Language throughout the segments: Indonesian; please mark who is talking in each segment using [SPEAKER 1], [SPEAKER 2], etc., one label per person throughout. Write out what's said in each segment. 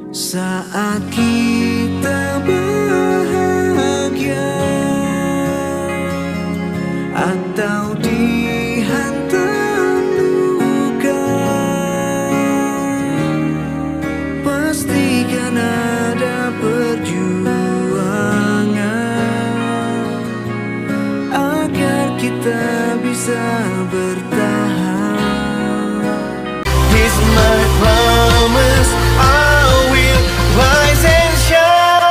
[SPEAKER 1] Saat kita bahagia atau dihantam luka, pastikan ada perjuangan agar kita bisa bertahan. Here's my promise, I will rise and shine.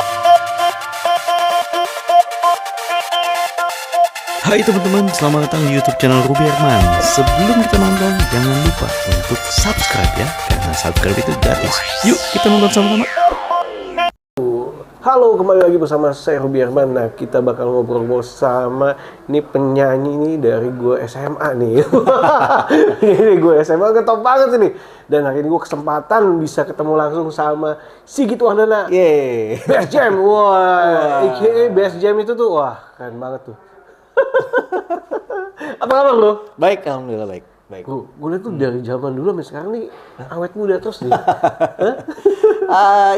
[SPEAKER 2] Hai teman-teman, selamat datang di YouTube channel Ruby Herman. Sebelum kita nonton, jangan lupa untuk subscribe ya, karena subscribe itu gratis. Yuk kita nonton sama-sama.
[SPEAKER 3] Halo, kembali lagi bersama saya Ruby Herman. Nah, kita bakal ngobrol sama ini penyanyi ini dari gue SMA nih. Ini gue SMA ketop banget ini. Dan hari ini gue kesempatan bisa ketemu langsung sama Sigit Wardana.
[SPEAKER 2] Yeay.
[SPEAKER 3] Best Jam, wah. AKA Best Jam itu tuh, wah keren banget tuh. Apa kabar lo?
[SPEAKER 2] Baik, alhamdulillah baik. Baik.
[SPEAKER 3] Gue liat tuh dari zaman dulu sampai sekarang nih awet muda terus nih.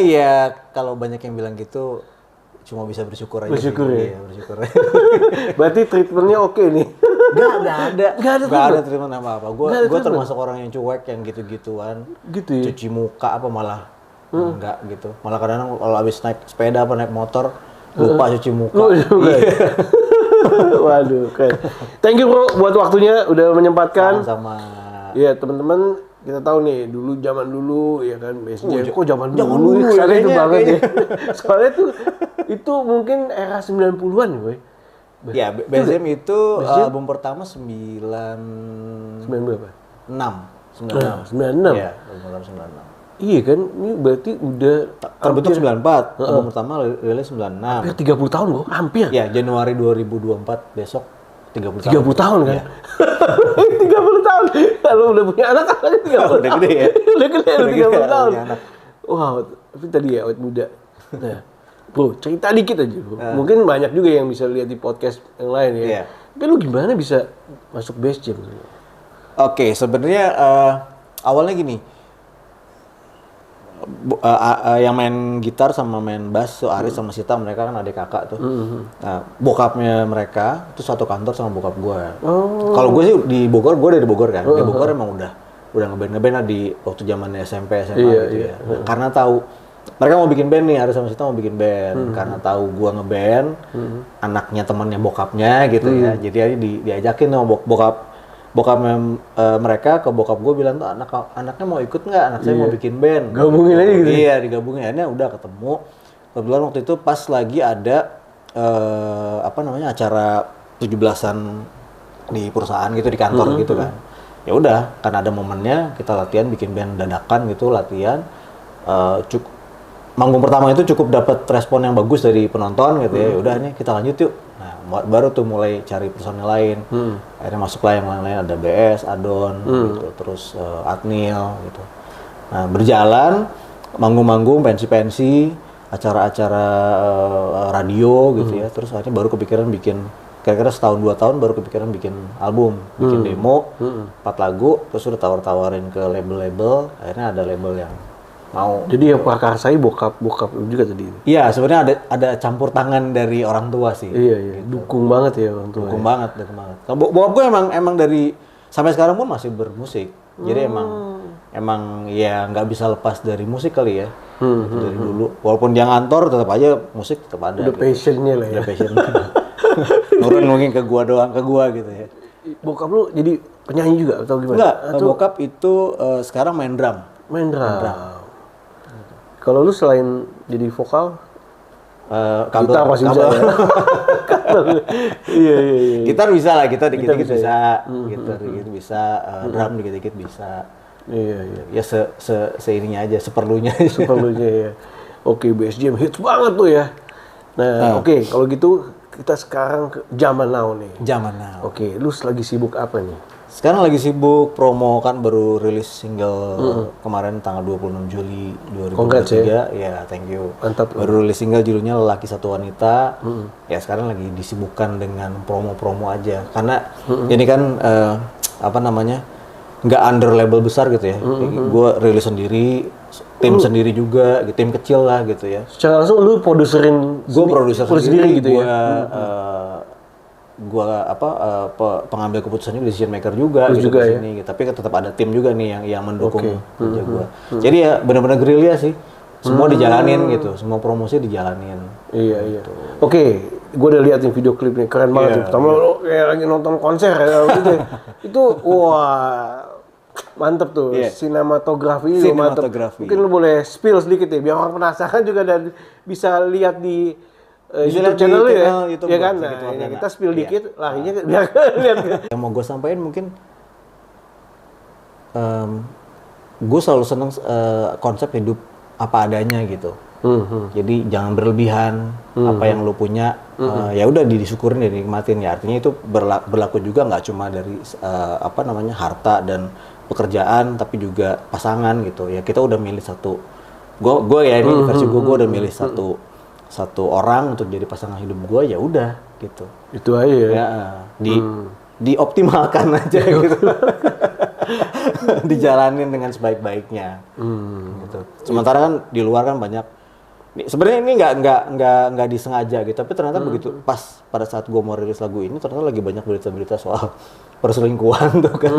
[SPEAKER 4] Iya, kalau banyak yang bilang gitu, cuma bisa bersyukur aja.
[SPEAKER 3] Bersyukur ya?
[SPEAKER 4] Iya, bersyukur.
[SPEAKER 3] Berarti treatmentnya oke nih.
[SPEAKER 4] Gak ada treatment apa-apa. Gue termasuk orang yang cuek, yang gitu-gituan.
[SPEAKER 3] Gitu ya?
[SPEAKER 4] Cuci muka apa malah enggak gitu. Malah kadang-kadang kalau habis naik sepeda apa naik motor, lupa cuci muka. Iya.
[SPEAKER 3] Waduh, keren. Thank you bro buat waktunya udah menyempatkan.
[SPEAKER 4] Sama.
[SPEAKER 3] Iya teman-teman, kita tahu nih dulu zaman dulu ya kan Best Jam. Kok zaman dulu
[SPEAKER 4] dulu
[SPEAKER 3] ya, itu
[SPEAKER 4] kayaknya,
[SPEAKER 3] banget ya. Soalnya tuh itu mungkin era 90-an ya, boy.
[SPEAKER 4] Ya, Best Jam itu album pertama
[SPEAKER 3] 9 berapa?
[SPEAKER 4] 96.
[SPEAKER 3] 96.
[SPEAKER 4] Iya, album pertama 96.
[SPEAKER 3] Iya kan, ini berarti udah
[SPEAKER 4] Terbentuk 94, album pertama rilis 96.
[SPEAKER 3] hampir 30 tahun bro, hampir.
[SPEAKER 4] Ya, Januari 2024 besok 30 tahun.
[SPEAKER 3] 30 tahun kan?
[SPEAKER 4] Iya.
[SPEAKER 3] 30 tahun. Kalau udah punya anak kan 30 tahun.
[SPEAKER 4] Udah gede ya?
[SPEAKER 3] Udah gede,
[SPEAKER 4] Udah
[SPEAKER 3] 30
[SPEAKER 4] gede,
[SPEAKER 3] tahun.
[SPEAKER 4] punya anak.
[SPEAKER 3] Wow, tapi tadi ya awet muda. Nah, bro, cerita dikit aja bro. Mungkin banyak juga yang bisa lihat di podcast yang lain ya.
[SPEAKER 4] Iya.
[SPEAKER 3] Tapi lu gimana bisa masuk Best Jam?
[SPEAKER 4] Oke, sebenarnya awalnya gini. Yang main gitar sama main bass tuh Aris sama Sita, mereka kan adik kakak tuh. Nah, bokapnya mereka itu satu kantor sama bokap gue. Kalau gue sih di Bogor, gue dari Bogor kan. Di Bogor emang udah ngeband lah di waktu zaman SMP SMA gitu ya. Nah, karena tahu mereka mau bikin band nih, Aris sama Sita mau bikin band. Karena tahu gue ngeband, anaknya temannya bokapnya gitu ya. Jadi aja diajakin sama bokapnya mereka ke bokap gue bilang tuh anaknya mau ikut nggak, anak saya mau bikin band.
[SPEAKER 3] Gabungin aja gitu.
[SPEAKER 4] Iya, digabungin. Akhirnya udah ketemu. Kebetulan waktu itu pas lagi ada acara 17-an di perusahaan gitu, di kantor gitu kan. Ya udah, karena ada momennya kita latihan bikin band dadakan gitu, latihan manggung pertama itu cukup dapat respon yang bagus dari penonton gitu ya. Udah nih kita lanjut yuk. Nah, baru tuh mulai cari personil lain. Akhirnya masuklah yang lain-lain, ada BS, Adon, gitu, terus Adnil gitu. Nah, berjalan manggung-manggung, pensi-pensi, acara-acara radio gitu ya. Terus akhirnya baru kepikiran bikin, kira-kira setahun 2 tahun baru kepikiran bikin album, bikin demo, 4 lagu, terus udah tawar-tawarin ke label-label. Akhirnya ada label yang mau.
[SPEAKER 3] Jadi yang prakarsai bokap juga tadi.
[SPEAKER 4] Iya, sebenarnya ada campur tangan dari orang tua sih.
[SPEAKER 3] Iya. Dukung banget ya orang tua.
[SPEAKER 4] Dukung banget. Kalau bokap gue emang dari sampai sekarang pun masih bermusik. Jadi emang ya nggak bisa lepas dari musik kali ya. Dari dulu. Walaupun dia ngantor, tetap aja musik tetap ada.
[SPEAKER 3] Udah passionnya lah ya.
[SPEAKER 4] Udah passionnya. Nurun mungkin ke gua doang, ke gua gitu ya.
[SPEAKER 3] Bokap lu jadi penyanyi juga atau gimana?
[SPEAKER 4] Enggak,
[SPEAKER 3] Atau
[SPEAKER 4] bokap itu sekarang main drum.
[SPEAKER 3] main drum. Kalau lu selain jadi vokal, gitar masih bisa ya? Iya.
[SPEAKER 4] Gitar bisa lah, gitar dikit-dikit bisa. Gitar dikit bisa, drum dikit-dikit bisa.
[SPEAKER 3] Iya.
[SPEAKER 4] Ya seininya aja, seperlunya aja.
[SPEAKER 3] Seperlunya ya. Oke, Best Jam hits banget tuh ya. Nah, oke, kalau gitu kita sekarang ke zaman now nih.
[SPEAKER 4] Zaman now.
[SPEAKER 3] Oke, lu lagi sibuk apa nih?
[SPEAKER 4] Sekarang lagi sibuk promo, kan baru rilis single kemarin tanggal 26 Juli 2023.
[SPEAKER 3] Congrats
[SPEAKER 4] Ya, thank you.
[SPEAKER 3] Mantap.
[SPEAKER 4] Baru rilis single judulnya Lelaki Satu Wanita. Ya sekarang lagi disibukkan dengan promo-promo aja. Karena ini kan nggak under label besar gitu ya. Gue rilis sendiri, tim sendiri juga, gitu, tim kecil lah gitu ya.
[SPEAKER 3] Secara langsung lu produserin
[SPEAKER 4] Gue produser sendiri
[SPEAKER 3] gitu
[SPEAKER 4] gua,
[SPEAKER 3] ya.
[SPEAKER 4] Gua pengambil keputusan juga, decision maker juga gitu
[SPEAKER 3] juga
[SPEAKER 4] di
[SPEAKER 3] ya.
[SPEAKER 4] sini. Tapi kan tetap ada tim juga nih yang mendukung kerja gua. Jadi ya benar-benar gerilya sih. Semua dijalanin gitu, semua promosi dijalanin.
[SPEAKER 3] Iya. Oke, gue udah lihat nih video klip nih, keren banget. Pertama lo kayak lagi nonton konser ya, gitu. Itu wah mantep tuh.
[SPEAKER 4] Iya.
[SPEAKER 3] Sinematografi lo mantep. Mungkin lo boleh spill sedikit ya, biar orang penasaran juga dan bisa lihat di YouTube channel lo ya.
[SPEAKER 4] YouTube
[SPEAKER 3] Ya
[SPEAKER 4] gua,
[SPEAKER 3] kan,
[SPEAKER 4] Sigit
[SPEAKER 3] nah,
[SPEAKER 4] Wardana.
[SPEAKER 3] kita spill
[SPEAKER 4] Iya.
[SPEAKER 3] dikit, larinya biar lihat.
[SPEAKER 4] Yang mau gue sampaikan mungkin gue selalu seneng konsep hidup apa adanya gitu. Jadi jangan berlebihan, apa yang lu punya ya udah disyukurin dan dinikmatin ya. Artinya itu berlaku juga nggak cuma dari harta dan pekerjaan, tapi juga pasangan gitu. Ya kita udah milih satu, gue ya ini versi gue udah milih satu orang untuk jadi pasangan hidup gue, ya udah gitu.
[SPEAKER 3] Itu aja ya.
[SPEAKER 4] Ya dioptimalkan aja gitu. Dijalanin dengan sebaik-baiknya. Gitu. Sementara kan di luar kan banyak. Sebenarnya ini nggak disengaja gitu, tapi ternyata begitu pas pada saat gue mau rilis lagu ini ternyata lagi banyak berita-berita soal perselingkuhan tuh kan.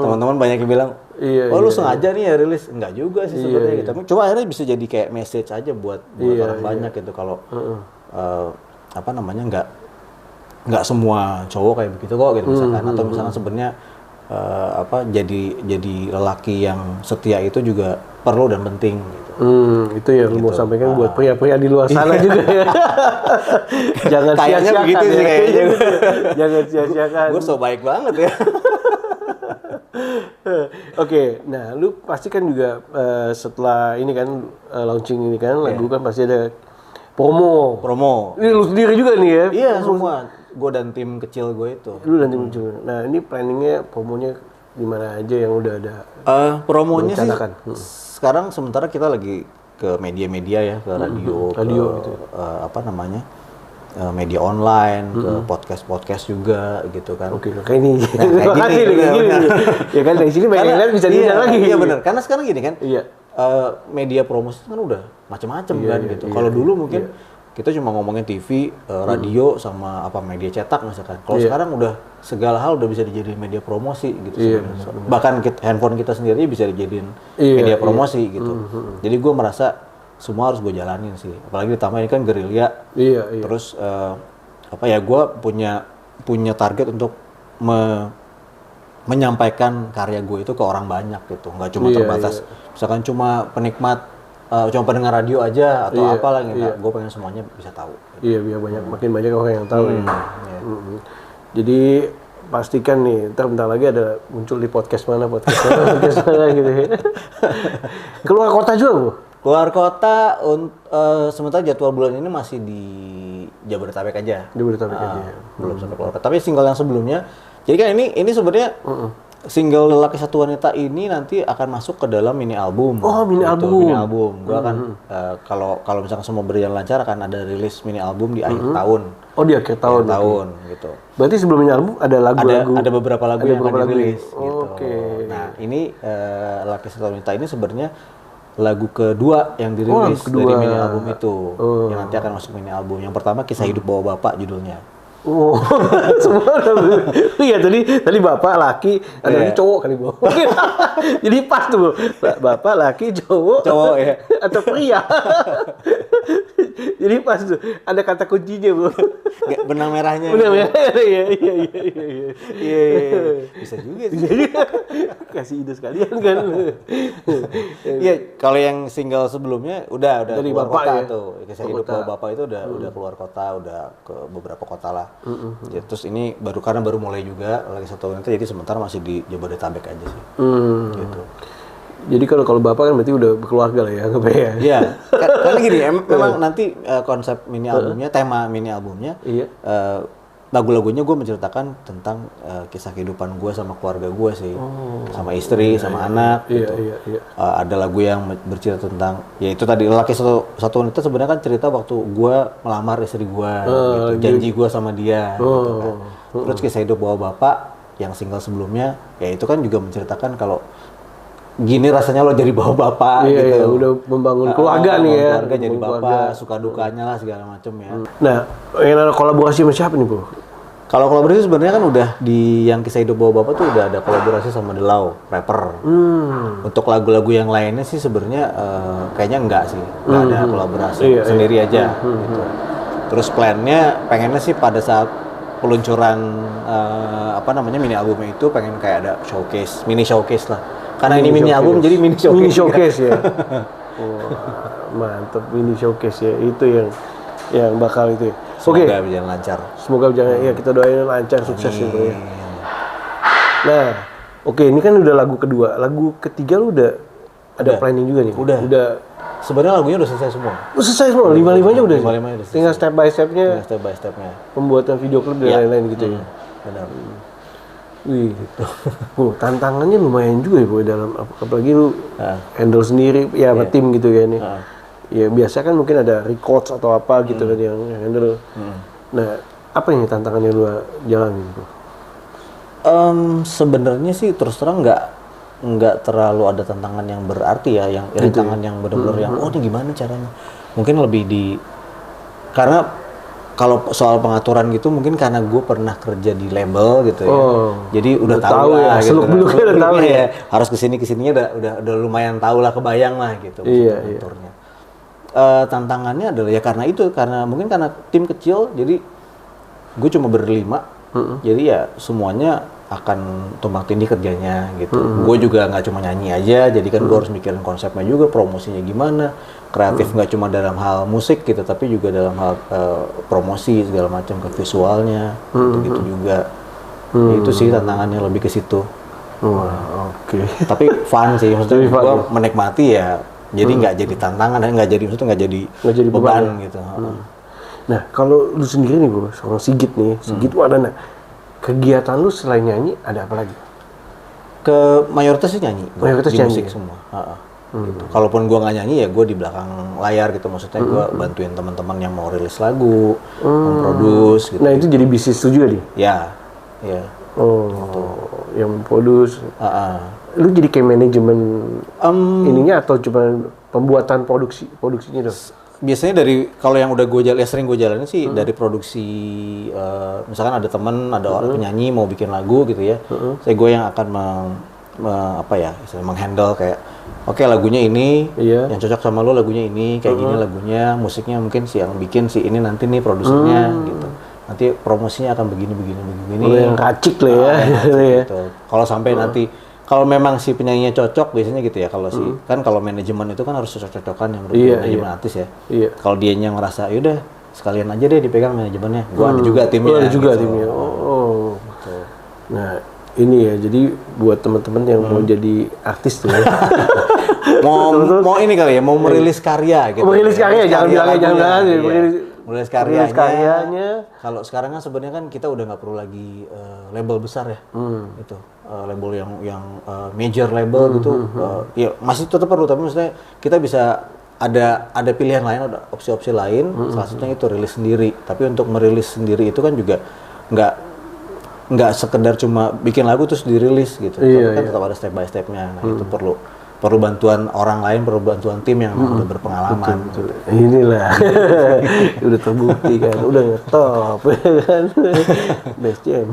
[SPEAKER 4] Teman-teman banyak yang bilang, lu sengaja nih ya rilis? Enggak juga sih sebenarnya gitu. Cuma akhirnya bisa jadi kayak message aja buat orang banyak gitu kalau nggak semua cowok kayak begitu kok gitu misalkan, atau misalkan sebenarnya jadi lelaki yang setia itu juga perlu dan penting gitu.
[SPEAKER 3] Itu ya lu mau sampaikan buat pria-pria di luar sana juga ya. Jangan
[SPEAKER 4] Kayaknya
[SPEAKER 3] sia-siakan
[SPEAKER 4] begitu sih
[SPEAKER 3] ya.
[SPEAKER 4] kayaknya.
[SPEAKER 3] Jangan sia-siakan.
[SPEAKER 4] Gue so baik banget ya.
[SPEAKER 3] Oke, nah lu pasti kan juga setelah ini kan launching ini kan lagu kan pasti ada promo.
[SPEAKER 4] Promo.
[SPEAKER 3] Ini lu sendiri juga nih ya?
[SPEAKER 4] Iya semua. Gue dan tim kecil gue itu.
[SPEAKER 3] Lu dan tim juga. Nah ini planningnya promonya di mana aja yang udah ada?
[SPEAKER 4] Promonya sih
[SPEAKER 3] Rencanakan.
[SPEAKER 4] sekarang sementara kita lagi ke media-media ya, ke radio,
[SPEAKER 3] Radio
[SPEAKER 4] ke
[SPEAKER 3] gitu.
[SPEAKER 4] media online, ke podcast juga gitu kan.
[SPEAKER 3] Oke, kayak ini.
[SPEAKER 4] Nah,
[SPEAKER 3] Terima
[SPEAKER 4] kayak
[SPEAKER 3] kasih
[SPEAKER 4] gini,
[SPEAKER 3] nih, kayak gini. Ya kan dari sini banyak yang lihat bisa diundang lagi.
[SPEAKER 4] Iya benar, karena sekarang gini kan,
[SPEAKER 3] Iya.
[SPEAKER 4] media promosi kan udah macam-macam kan gitu. Kalau dulu mungkin kita cuma ngomongin TV, radio sama media cetak misalkan. Kalau sekarang udah segala hal udah bisa dijadiin media promosi gitu sebenarnya. Bahkan handphone kita sendiri bisa dijadiin media promosi gitu. Jadi gue merasa semua harus gue jalanin sih. Apalagi ditambah ini kan gerilya.
[SPEAKER 3] Iya.
[SPEAKER 4] Terus gue punya target untuk menyampaikan karya gue itu ke orang banyak gitu. Nggak cuma terbatas misalkan cuma penikmat cuma pendengar radio aja atau apalah gitu. Gue pengen semuanya bisa tahu.
[SPEAKER 3] Iya, biar makin banyak orang yang tahu ya. Jadi pastikan nih, ntar bentar lagi ada muncul di podcast mana gitu ya. Keluar kota juga Bu?
[SPEAKER 4] Keluar kota, sementara jadwal bulan ini masih di Jabodetabek aja.
[SPEAKER 3] Jabodetabek aja.
[SPEAKER 4] Belum sampai keluar kota. Tapi single yang sebelumnya, jadi kan ini sebenarnya single Lelaki Satu Wanita ini nanti akan masuk ke dalam mini album.
[SPEAKER 3] Oh, mini album.
[SPEAKER 4] Mini album. Gua akan kalau misalkan semua berjalan lancar akan ada rilis mini album di akhir tahun.
[SPEAKER 3] Oh, di akhir tahun.
[SPEAKER 4] Gitu.
[SPEAKER 3] Berarti sebelum mini album ada lagu-lagu.
[SPEAKER 4] Ada beberapa lagu yang akan dirilis gitu.
[SPEAKER 3] Oke.
[SPEAKER 4] Nah, ini Lelaki Satu Wanita ini sebenarnya lagu kedua yang dirilis dari mini album itu. Yang nanti akan masuk mini album. Yang pertama Kisah Hidup Bawa Bapak judulnya.
[SPEAKER 3] Oh, semua udah. Iya tadi bapak laki, ada lagi cowok kali Bu. Jadi pas tuh bapak laki cowok
[SPEAKER 4] ya.
[SPEAKER 3] atau pria. Jadi pas tuh ada kata kuncinya Bu.
[SPEAKER 4] Benang merahnya.
[SPEAKER 3] Benar ya? Iya.
[SPEAKER 4] Iya. Bisa juga sih.
[SPEAKER 3] Kasih ide sekalian kan.
[SPEAKER 4] Iya, kalau yang single sebelumnya udah
[SPEAKER 3] Dari
[SPEAKER 4] keluar
[SPEAKER 3] Bapak
[SPEAKER 4] kota
[SPEAKER 3] ya?
[SPEAKER 4] tuh. Kisah Hidup Bawa Bapak itu udah keluar kota, udah ke beberapa kota lah. Ya, terus ini baru mulai juga Lelaki Satu Wanita, jadi sementara masih di Jabodetabek aja sih. Gitu.
[SPEAKER 3] Jadi kalau bapak kan berarti udah berkeluarga lah ya, nggak ya?
[SPEAKER 4] Iya, karena gini, memang nanti konsep mini albumnya, tema mini albumnya, lagu-lagunya gue menceritakan tentang kisah kehidupan gue sama keluarga gue sih, sama istri, sama anak. Gitu.
[SPEAKER 3] Iya.
[SPEAKER 4] Ada lagu yang bercerita tentang, ya itu tadi Lelaki Satu Wanita sebenarnya kan cerita waktu gue melamar istri gue, gitu, janji gue sama dia. Gitu kan. Terus Kisah Hidup Bawa Bapak yang single sebelumnya, ya itu kan juga menceritakan kalau gini rasanya lo jadi bawa bapak
[SPEAKER 3] Iya,
[SPEAKER 4] gitu.
[SPEAKER 3] iya, udah membangun keluarga nih ya.
[SPEAKER 4] Keluarga jadi
[SPEAKER 3] Membangun
[SPEAKER 4] bapak,
[SPEAKER 3] keluarga.
[SPEAKER 4] suka dukanya lah segala macem ya.
[SPEAKER 3] Nah, yang ada kolaborasi sama siapa nih, Bro?
[SPEAKER 4] Kalau kolaborasi sebenarnya kan udah di yang kisah hidup bawa bapak tuh udah ada kolaborasi sama The Law, rapper. Untuk lagu-lagu yang lainnya sih sebenarnya kayaknya enggak sih, nggak ada kolaborasi,
[SPEAKER 3] Iya,
[SPEAKER 4] sendiri aja. Gitu. Terus plannya pengennya sih pada saat peluncuran mini albumnya itu pengen kayak ada showcase, mini showcase lah. Karena ini mini album jadi mini showcase.
[SPEAKER 3] Mini showcase ya. Wah, mantep mini showcase ya. Itu yang bakal itu ya. Oke.
[SPEAKER 4] Semoga berjalan lancar.
[SPEAKER 3] Semoga berjalan ya, kita doain lancar sukses ya, Bro ya. Nah, oke, ini kan udah lagu kedua. Lagu ketiga lu udah ada planning juga nih.
[SPEAKER 4] Udah. Sebenarnya lagunya udah selesai semua.
[SPEAKER 3] Oh, selesai semua, lima-limanya udah.
[SPEAKER 4] Lima-limanya udah selesai.
[SPEAKER 3] Tinggal step by stepnya,
[SPEAKER 4] Step by stepnya.
[SPEAKER 3] pembuatan video klip dan
[SPEAKER 4] Iya.
[SPEAKER 3] lain-lain gitu ya.
[SPEAKER 4] Benar.
[SPEAKER 3] Wih, Bro, tantangannya lumayan juga ya, Bro, dalam apalagi lu handle sendiri ya sama tim gitu kan ya. Ya biasa kan mungkin ada records atau apa gitu kan yang handle. Nah, apa ini tantangannya lu jalanin, Bro?
[SPEAKER 4] Sebenarnya sih terus terang nggak terlalu ada tantangan yang berarti ya, yang tantangan yang benar-benar yang oh ini gimana caranya. Mungkin lebih karena kalau soal pengaturan gitu mungkin karena gue pernah kerja di label gitu ya. Jadi udah tahu
[SPEAKER 3] ya,
[SPEAKER 4] lah gitu.
[SPEAKER 3] seluk-beluknya udah tahu ya.
[SPEAKER 4] Harus kesininya udah lumayan tahu lah, kebayang lah gitu.
[SPEAKER 3] Iya,
[SPEAKER 4] aturnya. Tantangannya adalah ya karena mungkin karena tim kecil jadi gue cuma berlima. Jadi ya semuanya akan tumpang tindih kerjanya gitu. Gue juga nggak cuma nyanyi aja, jadi kan gue harus mikirin konsepnya juga, promosinya gimana, kreatif nggak cuma dalam hal musik gitu, tapi juga dalam hal promosi segala macam ke visualnya, gitu juga. Itu sih tantangannya lebih ke situ.
[SPEAKER 3] Wah, oke.
[SPEAKER 4] Tapi fun sih, maksudnya
[SPEAKER 3] Tapi fun,
[SPEAKER 4] gue
[SPEAKER 3] ya.
[SPEAKER 4] menikmati ya. Jadi nggak jadi tantangan, nggak jadi beban gitu.
[SPEAKER 3] Nah, kalau lu sendiri nih, Bro, sama Sigit nih, Sigit tuh ada kegiatan lu selain nyanyi ada apa lagi?
[SPEAKER 4] Ke mayoritas sih nyanyi.
[SPEAKER 3] Mayoritas
[SPEAKER 4] di
[SPEAKER 3] nyanyi
[SPEAKER 4] musik
[SPEAKER 3] ya?
[SPEAKER 4] semua. Gitu. Kalaupun gua nggak nyanyi ya gua di belakang layar gitu, maksudnya gua bantuin teman-teman yang mau rilis lagu, memproduce gitu.
[SPEAKER 3] Nah, itu jadi bisnis lu juga nih?
[SPEAKER 4] Ya.
[SPEAKER 3] Oh, yang produce. Lu jadi kayak manajemen ininya atau cuma pembuatan produksinya dong?
[SPEAKER 4] Biasanya kalau yang udah sering gue jalanin sih dari produksi, misalkan ada temen, ada orang penyanyi mau bikin lagu gitu ya, saya gue yang akan menghandle kayak, oke, lagunya ini, yang cocok sama lo lagunya ini, kayak gini lagunya, musiknya mungkin si yang bikin si ini nanti nih produsernya gitu, nanti promosinya akan begini.
[SPEAKER 3] Yang racik lah ya.
[SPEAKER 4] Gitu. Kalau sampai nanti kalau memang si penyanyinya cocok biasanya gitu ya, kalau kan kalau manajemen itu kan harus cocok-cocokan yang manajemen artis ya. Kalau dianya ngerasa yaudah sekalian aja deh dipegang manajemennya, gua ada juga timnya.
[SPEAKER 3] Ada juga
[SPEAKER 4] gitu.
[SPEAKER 3] timnya. Gitu. Nah, ini ya, jadi buat teman-teman yang mau jadi artis tuh ya.
[SPEAKER 4] mau ini kali ya, mau merilis karya gitu.
[SPEAKER 3] Merilis karya, jangan bilang
[SPEAKER 4] Merilis karyanya. Kalau sekarang kan sebenarnya kan kita udah nggak perlu lagi label besar ya, gitu. Label yang major label gitu, ya masih tetap perlu, tapi maksudnya kita bisa ada pilihan lain, ada opsi-opsi lain, salah satunya itu rilis sendiri. Tapi untuk merilis sendiri itu kan juga nggak sekedar cuma bikin lagu terus dirilis gitu, kan tetap ada step by stepnya. Nah, itu perlu bantuan orang lain, perlu bantuan tim yang udah berpengalaman.
[SPEAKER 3] Betul. Inilah udah terbukti kan, udah ngetop kan, best jam.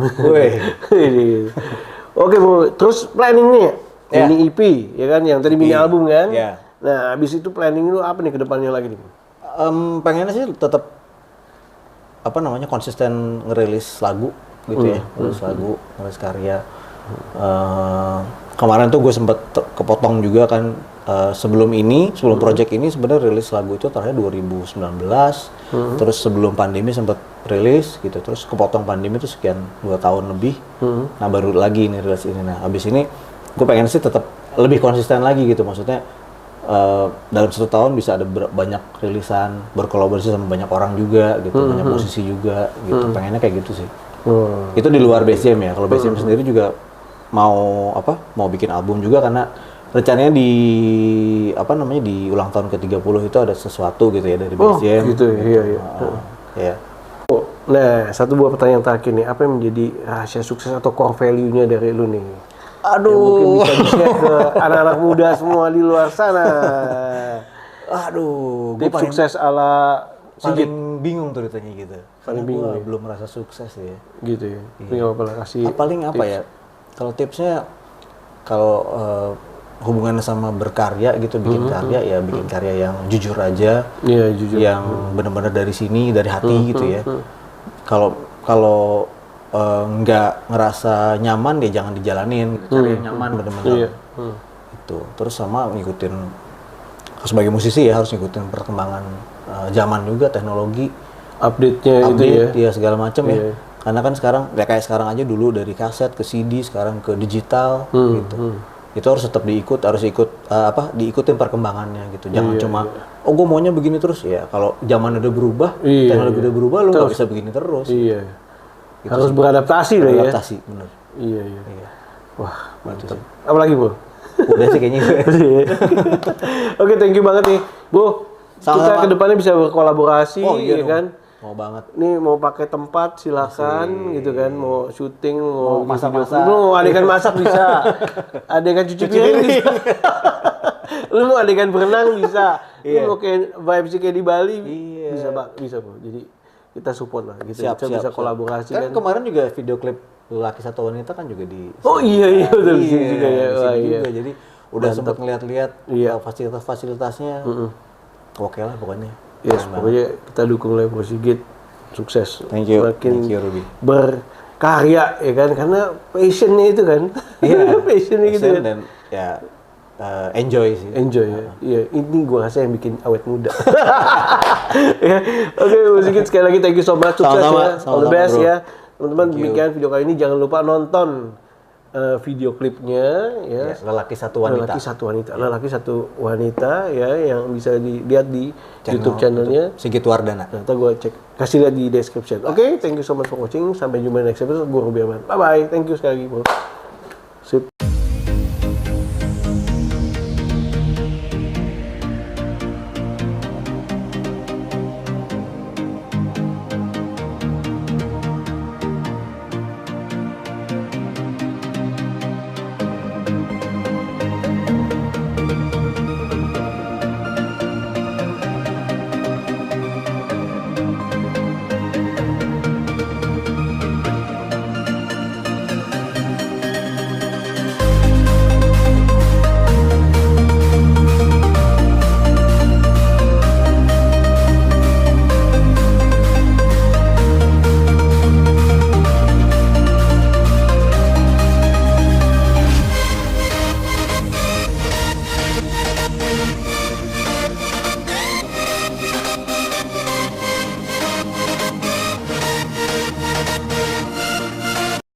[SPEAKER 3] Oke, Bro, terus planningnya ini EP ya kan, yang tadi mini album kan. Nah, habis itu planning lu apa nih ke depannya lagi nih?
[SPEAKER 4] Pengennya sih tetap konsisten ngerilis lagu gitu ya, ngerilis karya. Kemarin tuh gue sempet kepotong juga kan, sebelum project ini sebenarnya rilis lagu itu terakhir 2019, terus sebelum pandemi sempet rilis gitu, terus kepotong pandemi itu sekian 2 tahun lebih, nah baru lagi ini rilis ini. Nah abis ini gue pengen sih tetap lebih konsisten lagi gitu, maksudnya dalam 1 tahun bisa ada banyak rilisan, berkolaborasi sama banyak orang juga gitu, banyak musisi juga gitu, pengennya kayak gitu sih. Itu di luar BCM ya, kalau BCM sendiri juga mau bikin album juga, karena rencananya di ulang tahun ke-30 itu ada sesuatu gitu ya dari BCM.
[SPEAKER 3] Gitu, iya. Nah, satu buah pertanyaan terakhir nih, apa yang menjadi rahasia sukses atau core value-nya dari lu nih? Yang mungkin bisa di-share ke anak-anak muda semua di luar sana.
[SPEAKER 4] Aduh, gue
[SPEAKER 3] Tips sukses ala Sigit.
[SPEAKER 4] paling bingung tuh ditanya gitu.
[SPEAKER 3] Paling
[SPEAKER 4] Karena
[SPEAKER 3] bingung
[SPEAKER 4] gua
[SPEAKER 3] ya?
[SPEAKER 4] belum merasa sukses ya.
[SPEAKER 3] Gitu ya. Tapi nggak apa-apa lah, kasih
[SPEAKER 4] Paling apa
[SPEAKER 3] tips.
[SPEAKER 4] ya? Kalau tipsnya kalau hubungannya sama berkarya gitu, bikin karya ya bikin karya yang jujur aja,
[SPEAKER 3] Iya, jujur.
[SPEAKER 4] yang benar-benar dari sini, dari hati gitu ya. Kalau nggak ngerasa nyaman ya jangan dijalanin, cari yang nyaman benar-benar.
[SPEAKER 3] Iya.
[SPEAKER 4] Itu. Terus sama ngikutin sebagai musisi ya harus ngikutin perkembangan zaman juga, teknologi,
[SPEAKER 3] Update-nya itu ya.
[SPEAKER 4] update ya segala macam ya.
[SPEAKER 3] Iya.
[SPEAKER 4] Karena kan sekarang ya kayak sekarang aja dulu dari kaset ke CD, sekarang ke digital gitu. Itu harus tetap diikutin perkembangannya gitu. Jangan cuma oh gue maunya begini terus ya. Kalau zaman udah berubah,
[SPEAKER 3] Iya,
[SPEAKER 4] teknologi udah berubah, lu nggak bisa begini terus.
[SPEAKER 3] Iya.
[SPEAKER 4] Gitu
[SPEAKER 3] Harus
[SPEAKER 4] sih.
[SPEAKER 3] beradaptasi lah ya.
[SPEAKER 4] Adaptasi, bener.
[SPEAKER 3] Iya.
[SPEAKER 4] Iya.
[SPEAKER 3] Wah,
[SPEAKER 4] Itu
[SPEAKER 3] mantap.
[SPEAKER 4] sih.
[SPEAKER 3] Apa lagi, Bu?
[SPEAKER 4] Udah sih kayaknya gue.
[SPEAKER 3] Oke, thank you banget nih, Bu. Kita
[SPEAKER 4] Sama-sama.
[SPEAKER 3] kedepannya bisa berkolaborasi,
[SPEAKER 4] Oh iya
[SPEAKER 3] ya
[SPEAKER 4] dong.
[SPEAKER 3] kan?
[SPEAKER 4] Mau banget.
[SPEAKER 3] Nih mau pakai tempat silakan gitu kan, mau syuting, mau
[SPEAKER 4] Mau masak-masak.
[SPEAKER 3] video, mau adegan masak bisa, adegan cuci piring bisa, lu mau adegan berenang bisa, lu mau kayak vibes kayak di Bali
[SPEAKER 4] Iya.
[SPEAKER 3] bisa Pak, bisa Bu. Jadi kita support lah gitu,
[SPEAKER 4] Siap,
[SPEAKER 3] kita
[SPEAKER 4] siap,
[SPEAKER 3] bisa
[SPEAKER 4] siap.
[SPEAKER 3] kolaborasi
[SPEAKER 4] Kan
[SPEAKER 3] kan.
[SPEAKER 4] kemarin juga video klip Lelaki Satu Wanita kan juga di
[SPEAKER 3] Oh iya betul di sini
[SPEAKER 4] Iya,
[SPEAKER 3] juga ya.
[SPEAKER 4] di
[SPEAKER 3] Wah,
[SPEAKER 4] sini
[SPEAKER 3] iya.
[SPEAKER 4] juga. Jadi udah sempat ngeliat-liat
[SPEAKER 3] Iya.
[SPEAKER 4] fasilitas-fasilitasnya. Oke lah pokoknya.
[SPEAKER 3] Yes, pokoknya kita dukung lah Bro Sigit, sukses.
[SPEAKER 4] Thank you.
[SPEAKER 3] Makin
[SPEAKER 4] Thank you, Ruby.
[SPEAKER 3] berkarya ya kan, karena passionnya itu kan.
[SPEAKER 4] Iya.
[SPEAKER 3] passionnya gitu
[SPEAKER 4] Passion
[SPEAKER 3] kan.
[SPEAKER 4] dan ya enjoy sih.
[SPEAKER 3] Enjoy ya. Iya, ini gua rasa yang bikin awet muda. Ya. Oke, Bro Sigit sekali lagi thank you so much, sukses
[SPEAKER 4] Sama-sama,
[SPEAKER 3] ya. All the
[SPEAKER 4] sama-sama,
[SPEAKER 3] best
[SPEAKER 4] bro.
[SPEAKER 3] ya. Teman-teman,
[SPEAKER 4] Thank you.
[SPEAKER 3] demikian video kali ini, jangan lupa nonton video klipnya ya.
[SPEAKER 4] Ya, Lelaki Satu Wanita.
[SPEAKER 3] Lelaki Satu Wanita. Lelaki Satu Wanita ya, yang bisa dilihat di YouTube channelnya.
[SPEAKER 4] Sigit Wardana.
[SPEAKER 3] Nanti gue cek, kasih lihat di description. Oke, thank you so much for watching. Sampai jumpa di next episode. Gue Ruby Aman. Bye-bye. Thank you sekali lagi, bro. Sip.